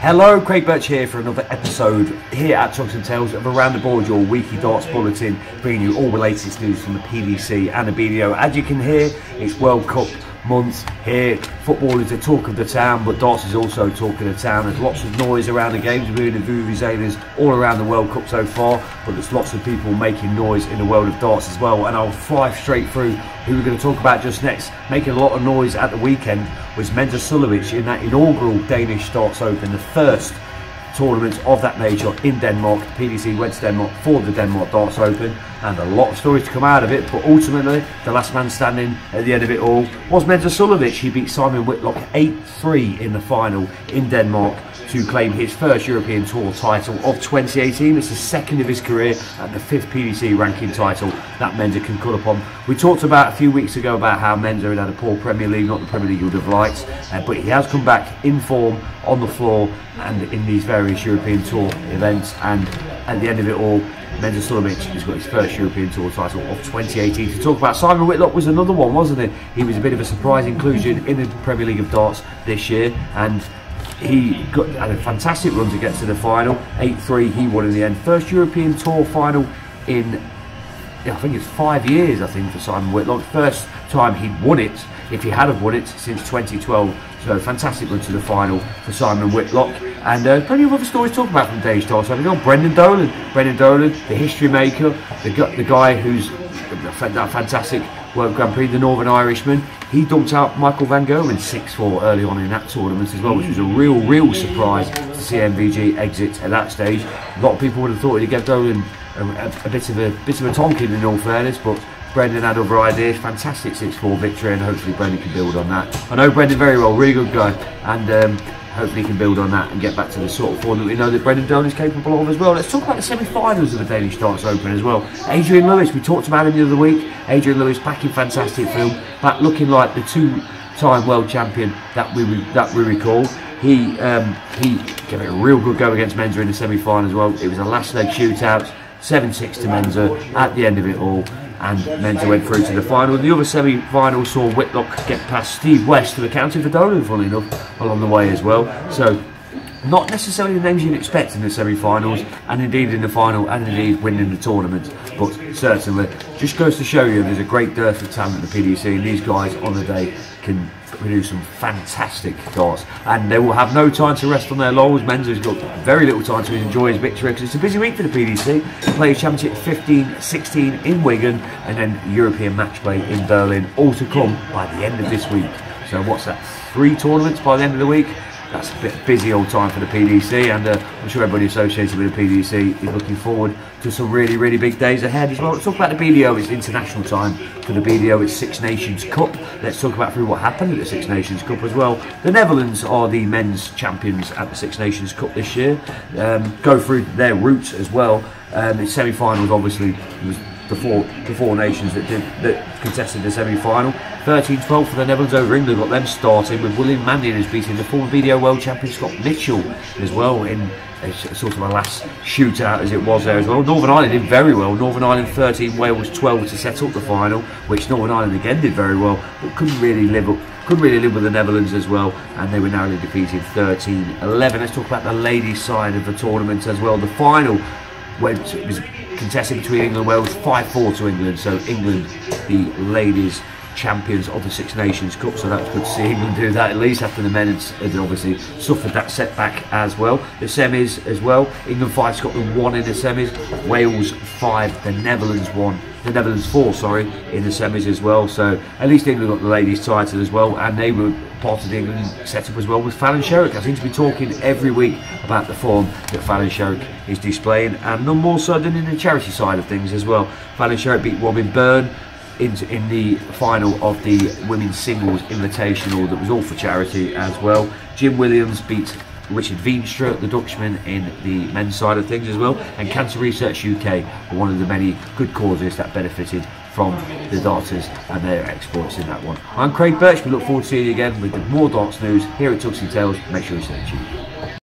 Hello, Craig Birch here for another episode here at Tungsten Tales of Around the Board, your weekly darts bulletin, bringing you all the latest news from the PDC and the BDO. As you can hear, it's World Cup month here. Football is the talk of the town, but darts is also talk of the town. There's lots of noise around the games. We're in the vuvuzelas all around the World Cup so far, but there's lots of people making noise in the world of darts as well. And I'll fly straight through who we're going to talk about just next. Making a lot of noise at the weekend was Mensur Suljovic in that inaugural Danish Darts Open, the first tournament of that nature in Denmark. The PDC went to Denmark for the Denmark Darts Open, and a lot of stories to come out of it, but ultimately the last man standing at the end of it all was Mensur Suljovic. He beat Simon Whitlock 8-3 in the final in Denmark to claim his first European Tour title of 2018. It's the second of his career and the fifth PDC ranking title that Mensur can cut upon. We talked about a few weeks ago about how Mensur had a poor Premier League, not the Premier League you would have liked, but he has come back in form on the floor and in these various European Tour events, and at the end of it all, Mensur Suljovic has got his first European Tour title of 2018. To talk about, Simon Whitlock was another one, wasn't it? He was a bit of a surprise inclusion in the Premier League of Darts this year, and he had a fantastic run to get to the final. 8-3 he won in the end. First European Tour final in, I think it's 5 years, I think, for Simon Whitlock. First time he'd won it, if he had have won it, since 2012. So fantastic run to the final for Simon Whitlock. And plenty of other stories to talk about from the Danish Darts. We've got Brendan Dolan, the history maker, the guy who's that fantastic World Grand Prix, the Northern Irishman. He dumped out Michael van Gerwen 6-4 early on in that tournament as well, which was a real surprise to see MVG exit at that stage. A lot of people would have thought he'd give Dolan a bit of a tonking, in all fairness, but Brendan had other ideas. Fantastic 6-4 victory, and hopefully Brendan can build on that. I know Brendan very well, really good guy, and hopefully he can build on that and get back to the sort of form that we know that Brendan Dolan is capable of as well. Let's talk about the semi-finals of the Danish Darts Open as well. Adrian Lewis, we talked about him the other week. Adrian Lewis back in fantastic form, back looking like the two-time world champion that we recall. He gave it a real good go against Mensur in the semi-final as well. It was a last leg shootout, 7-6 to Mensur at the end of it all, and Mensur went through to the final. The other semi-final saw Whitlock get past Steve West, who accounted for Dolan, funnily enough, along the way as well. So not necessarily the names you'd expect in the semi-finals, and indeed in the final, and indeed winning the tournament, but certainly just goes to show you there's a great dearth of talent at the PDC, and these guys on the day can produce some fantastic darts, and they will have no time to rest on their laurels. Mensur's got very little time to enjoy his victory, because it's a busy week for the PDC. Players Championship 15-16 in Wigan, and then European match play in Berlin, all to come by the end of this week. So what's that, 3 tournaments by the end of the week? That's a bit busy old time for the PDC, and I'm sure everybody associated with the PDC is looking forward to some really big days ahead as well. Let's talk about the BDO. It's international time for the BDO. It's Six Nations Cup. Let's talk about through what happened at the Six Nations Cup as well. The Netherlands are the men's champions at the Six Nations Cup this year. Go through their routes as well. The semi-finals obviously was the four nations that contested the semi-final. 13-12 for the Netherlands over England, got them starting with William Mannion, who's beating the former BDO world champion Scott Mitchell as well in a sort of a last shootout as it was there as well. Northern Ireland did very well. Northern Ireland 13, Wales 12 to set up the final, which Northern Ireland again did very well, but couldn't really live with the Netherlands as well, and they were narrowly defeated 13-11. Let's talk about the ladies' side of the tournament as well. The final was contested between England and Wales, 5-4 to England. So England, the ladies champions of the Six Nations Cup, so that's good to see England do that, at least after the men had obviously suffered that setback as well. The semis as well, England 5, Scotland 1 in the semis, Wales 5, the Netherlands 4, sorry, in the semis as well. So at least England got the ladies title as well, and they were part of the England setup as well with Fallon Sherrick. I seem to be talking every week about the form that Fallon Sherrick is displaying, and none more so than in the charity side of things as well. Fallon Sherrick beat Robin Byrne in the final of the women's singles invitational that was all for charity as well. Jim Williams beat Richard Veenstra, the Dutchman, in the men's side of things as well, and Cancer Research UK were one of the many good causes that benefited from the darters and their exploits in that one. I'm Craig Birch. We look forward to seeing you again with more darts news here at Tungsten Tales. Make sure you stay tuned.